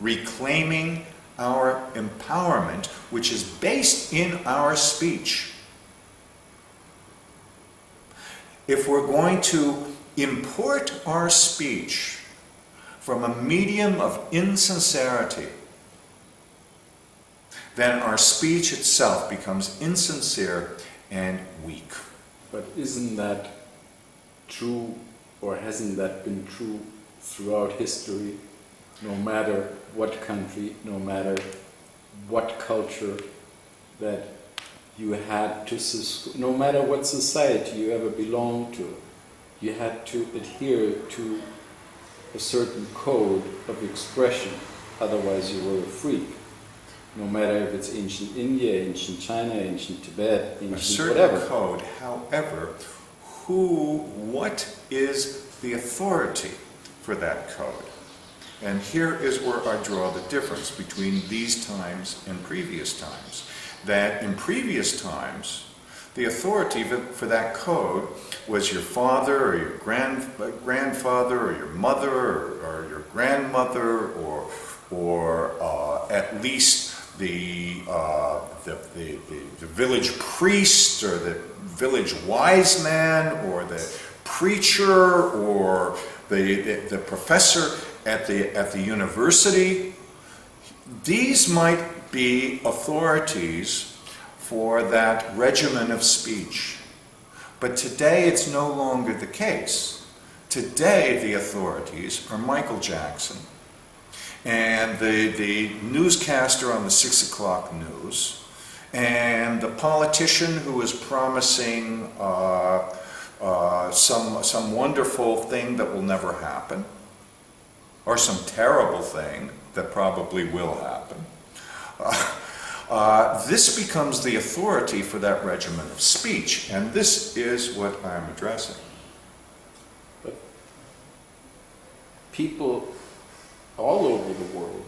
reclaiming our empowerment, which is based in our speech. If we're going to import our speech from a medium of insincerity, then our speech itself becomes insincere and weak. But isn't that true, or hasn't that been true throughout history? No matter what country, no matter what culture, that you had to, no matter what society you ever belonged to, you had to adhere to a certain code of expression, otherwise you were a freak. No matter if it's ancient India, ancient China, ancient Tibet, ancient a certain whatever. code, however, what is the authority for that code? And here is where I draw the difference between these times and previous times. That in previous times, the authority for that code was your father or your grandfather or your mother or your grandmother or at least the village priest or the village wise man or the preacher or the professor at the university. These might be authorities for that regimen of speech. But today it's no longer the case. Today the authorities are Michael Jackson and the newscaster on the 6 o'clock news and the politician who is promising some wonderful thing that will never happen, or some terrible thing that probably will happen. This becomes the authority for that regimen of speech, and this is what I'm addressing. But people all over the world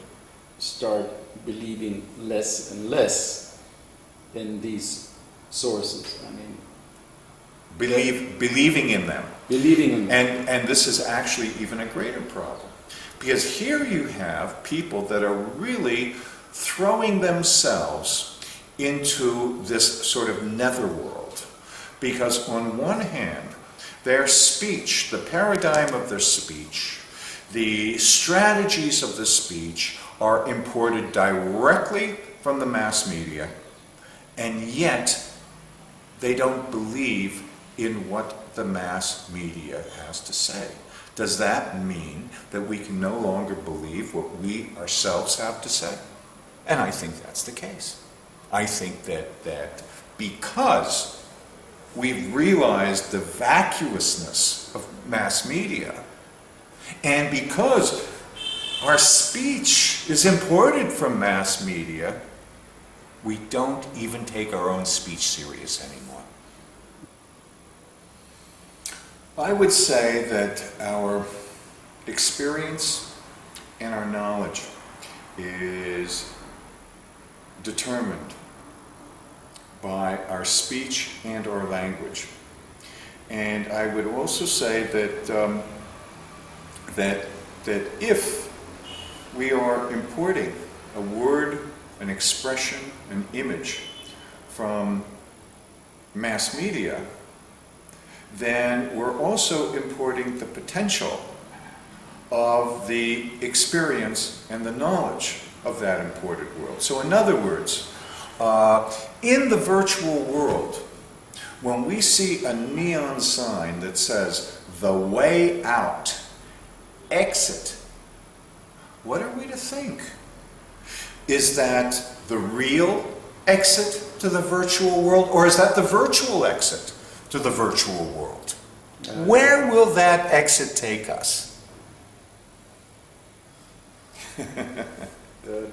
start believing less and less in these sources. I mean, Believing in them. Believing in them. And this is actually even a greater problem. Because here you have people that are really throwing themselves into this sort of netherworld. Because on one hand, their speech, the paradigm of their speech, the strategies of the speech are imported directly from the mass media, and yet they don't believe in what the mass media has to say. Does that mean that we can no longer believe what we ourselves have to say? And I think that's the case. I think that because we've realized the vacuousness of mass media, and because our speech is imported from mass media, we don't even take our own speech serious anymore. I would say that our experience and our knowledge is determined by our speech and our language. And I would also say that that if we are importing a word, an expression, an image from mass media, then we're also importing the potential of the experience and the knowledge of that imported world. So in other words, in the virtual world, when we see a neon sign that says, "The way out, exit," what are we to think? Is that the real exit to the virtual world, or is that the virtual exit to the virtual world? Where will that exit take us?